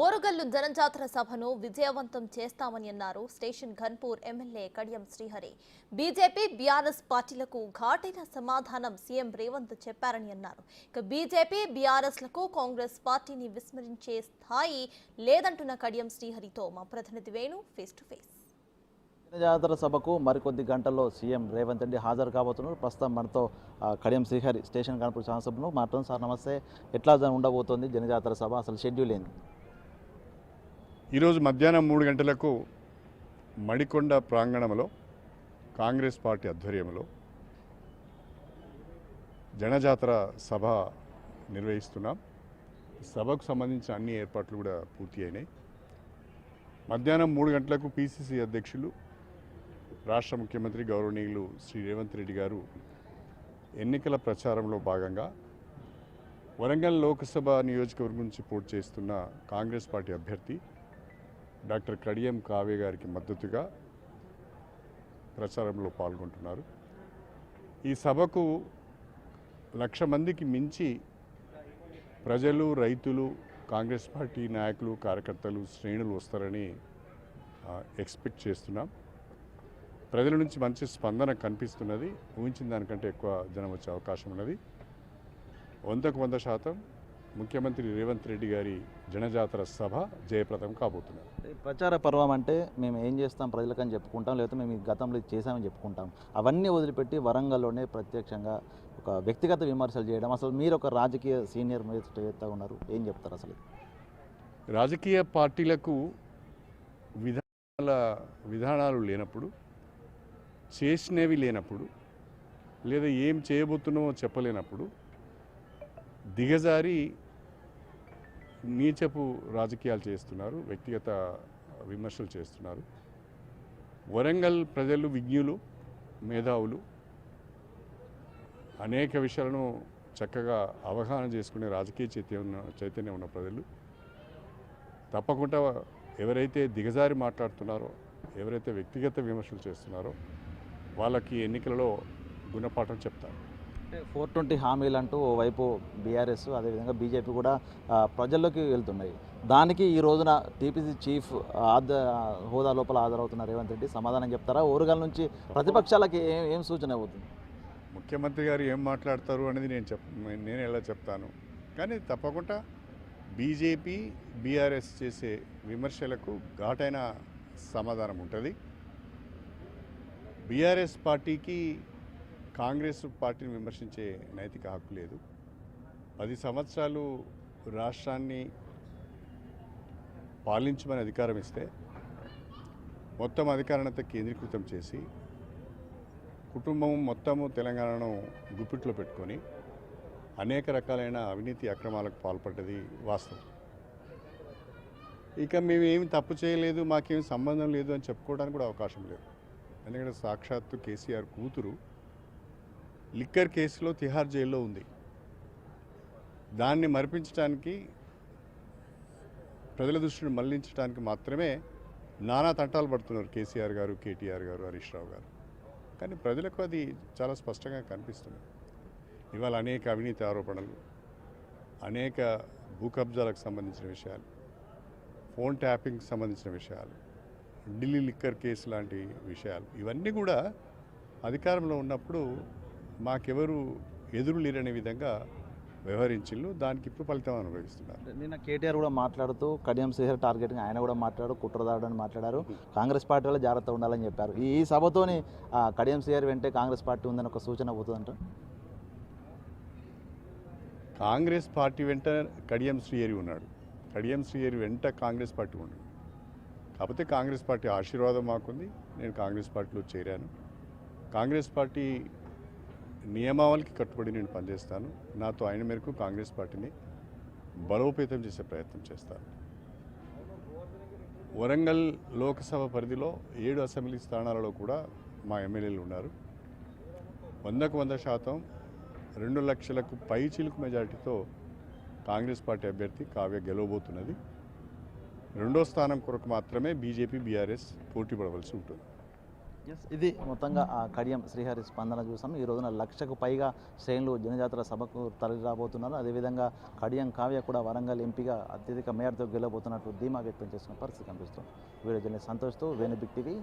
ఓరుగల్లు జనజాతర సభను విజయవంతం చేస్తామని అన్నారు station Ghanpur MLA Kadiyam Srihari. BJP BRS పార్టీలకు ఘాటైన సమాధానం సీఎం రేవంత్ చెప్పారని అన్నారు. ఇక బీజేపీ బీఆర్ఎస్లకు కాంగ్రెస్ పార్టీని విస్మరించే స్థాయి లేదంటున్న కడియం శ్రీహరితో మా ప్రతినిధి వేణు ఫేస్ టు ఫేస్. జనజాతర సభకు మరికొద్ది గంటల్లో సీఎం రేవంత్ రెడ్డి హాజరు కాబోతున్నారు. ప్రస్తుతం మనతో కడియం శ్రీహరి స్టేషన్ ఘన్పూర్ శాసనసభను మాట్లాడుతున్నారు. సార్ నమస్తే, ఎట్లా ఉండబోతోంది జనజాతర సభ, అసలు షెడ్యూల్ ఏంది? ఈరోజు మధ్యాహ్నం 3 గంటలకు మడికొండ ప్రాంగణంలో కాంగ్రెస్ పార్టీ ఆధ్వర్యంలో జనజాతర సభ నిర్వహిస్తున్నాం. సభకు సంబంధించిన అన్ని ఏర్పాట్లు కూడా పూర్తి అయినాయి. మధ్యాహ్నం 3 గంటలకు పిసిసి అధ్యక్షులు రాష్ట్ర ముఖ్యమంత్రి గౌరవనీయులు శ్రీ రేవంత్ రెడ్డి గారు ఎన్నికల ప్రచారంలో భాగంగా వరంగల్ లోక్సభ నియోజకవర్గం నుంచి పోటీ చేస్తున్న కాంగ్రెస్ పార్టీ అభ్యర్థి డాక్టర్ కడియం కావ్య గారికి మద్దతుగా ప్రచారంలో పాల్గొంటున్నారు. ఈ సభకు 1,00,000 మందికి మించి ప్రజలు, రైతులు, కాంగ్రెస్ పార్టీ నాయకులు, కార్యకర్తలు, శ్రేణులు వస్తారని ఎక్స్పెక్ట్ చేస్తున్నాం. ప్రజల నుంచి మంచి స్పందన కనిపిస్తున్నది. ఊహించిన దానికంటే ఎక్కువ జనం వచ్చే అవకాశం ఉన్నది. 100% ముఖ్యమంత్రి రేవంత్ రెడ్డి గారి జనజాతర సభ జయప్రదం కాబోతున్నారు. ప్రచార పర్వం అంటే మేము ఏం చేస్తాం ప్రజలకని చెప్పుకుంటాం, లేకపోతే మేము గతంలో చేసామని చెప్పుకుంటాం. అవన్నీ వదిలిపెట్టి వరంగల్లోనే ప్రత్యక్షంగా ఒక వ్యక్తిగత విమర్శలు చేయడం, అసలు మీరు ఒక రాజకీయ సీనియర్ నేత ఉన్నారు, ఏం చెప్తారు? అసలు రాజకీయ పార్టీలకు విధానాలు లేనప్పుడు, చేసినవి లేనప్పుడు, లేదా ఏం చేయబోతున్నామో చెప్పలేనప్పుడు దిగజారి నీచపు రాజకీయాలు చేస్తున్నారు, వ్యక్తిగత విమర్శలు చేస్తున్నారు. వరంగల్ ప్రజలు విజ్ఞులు, మేధావులు, అనేక విషయాలను చక్కగా అవగాహన చేసుకునే రాజకీయ చైతన్యం ఉన్న ప్రజలు. తప్పకుండా ఎవరైతే దిగజారి మాట్లాడుతున్నారో, ఎవరైతే వ్యక్తిగత విమర్శలు చేస్తున్నారో వాళ్ళకి ఎన్నికలలో గుణపాఠం చెప్తారు. 420 హామీలు అంటూ ఓవైపు బీఆర్ఎస్, అదేవిధంగా బీజేపీ కూడా ప్రజల్లోకి వెళ్తున్నాయి. దానికి ఈ రోజున టీపీసీ చీఫ్ హోదా లోపల హాజరవుతున్న రేవంత్ రెడ్డి సమాధానం చెప్తారా? ఓరుగల్ నుంచి ప్రతిపక్షాలకి ఏం సూచన అవుతుంది? ముఖ్యమంత్రి గారు ఏం మాట్లాడతారు అనేది నేను ఎలా చెప్తాను, కానీ తప్పకుండా బీజేపీ బీఆర్ఎస్ చేసే విమర్శలకు ఘాటైన సమాధానం ఉంటుంది. బీఆర్ఎస్ పార్టీకి కాంగ్రెస్ పార్టీని విమర్శించే నైతిక హక్కు లేదు. 10 సంవత్సరాలు రాష్ట్రాన్ని పాలించమని అధికారం ఇస్తే మొత్తం అధికారాన్ని కేంద్రీకృతం చేసి కుటుంబం మొత్తము తెలంగాణను గుప్పిట్లో పెట్టుకొని అనేక రకాలైన అవినీతి అక్రమాలకు పాల్పడ్డది వాస్తవం. ఇక మేమేమి తప్పు చేయలేదు, మాకేం సంబంధం లేదు అని చెప్పుకోవడానికి కూడా అవకాశం లేదు. ఎందుకంటే సాక్షాత్తు కేసీఆర్ కూతురు లిక్కర్ కేసులో తిహార్ జైల్లో ఉంది. దాన్ని మరిపించడానికి, ప్రజల దృష్టిని మళ్లించడానికి మాత్రమే నానా తంటాలు పడుతున్నారు కేసీఆర్ గారు, కేటీఆర్ గారు, హరీష్ రావు గారు. కానీ ప్రజలకు అది చాలా స్పష్టంగా కనిపిస్తుంది. ఇవాళ అనేక అవినీతి ఆరోపణలు, అనేక భూ కబ్జాలకు సంబంధించిన విషయాలు, ఫోన్ ట్యాపింగ్కి సంబంధించిన విషయాలు, ఢిల్లీ లిక్కర్ కేసు లాంటి విషయాలు, ఇవన్నీ కూడా అధికారంలో ఉన్నప్పుడు మాకెవరు ఎదురు లేరనే విధంగా వ్యవహరించిళ్ళు. దానికి ఇప్పుడు ఫలితం అనుభవిస్తున్నారు. నిన్న కేటీఆర్ కూడా మాట్లాడుతూ కడియం శ్రీహరి టార్గెటింగ్ ఆయన కూడా మాట్లాడు, కుట్రదారుడని మాట్లాడారు. కాంగ్రెస్ పార్టీ వల్ల జాగ్రత్త ఉండాలని చెప్పారు. ఈ సభతోని కడియం శ్రీహరి వెంటే కాంగ్రెస్ పార్టీ ఉందని ఒక సూచన పోతుందంట. కాంగ్రెస్ పార్టీ వెంట కడియం శ్రీహరి ఉన్నాడు, కడియం శ్రీహరి వెంట కాంగ్రెస్ పార్టీ ఉన్నాడు. కాకపోతే కాంగ్రెస్ పార్టీ ఆశీర్వాదం మాకుంది. నేను కాంగ్రెస్ పార్టీలో చేరాను. కాంగ్రెస్ పార్టీ నియమావళికి కట్టుబడి నేను పనిచేస్తాను. నాతో ఆయన మేరకు కాంగ్రెస్ పార్టీని బలోపేతం చేసే ప్రయత్నం చేస్తాను. వరంగల్ లోక్సభ పరిధిలో 7 అసెంబ్లీ స్థానాలలో కూడా మా ఎమ్మెల్యేలు ఉన్నారు. 100% 2 లక్షలకు పైచిలుకు మెజార్టీతో కాంగ్రెస్ పార్టీ అభ్యర్థి కావ్య గెలవబోతున్నది. 2వ స్థానం కొరకు మాత్రమే బీజేపీ బీఆర్ఎస్ పోటీ పడవలసి ఉంటుంది. ఇది మొత్తంగా కడియం శ్రీహరి స్పందన చూసాం. ఈ రోజున 1,00,000కు పైగా శ్రేణులు జనజాతర సభకు తరలి రాబోతున్నారు. అదేవిధంగా కడియం కావ్య కూడా వరంగల్ ఎంపీగా అత్యధిక మేయర్తో గెలవబోతున్నట్టు ధీమా వ్యక్తం చేస్తున్న పరిస్థితి కనిపిస్తుంది. వీడియో జర్నలిస్ట్ సంతోష్తో వేణు బిగ్ టీవీ.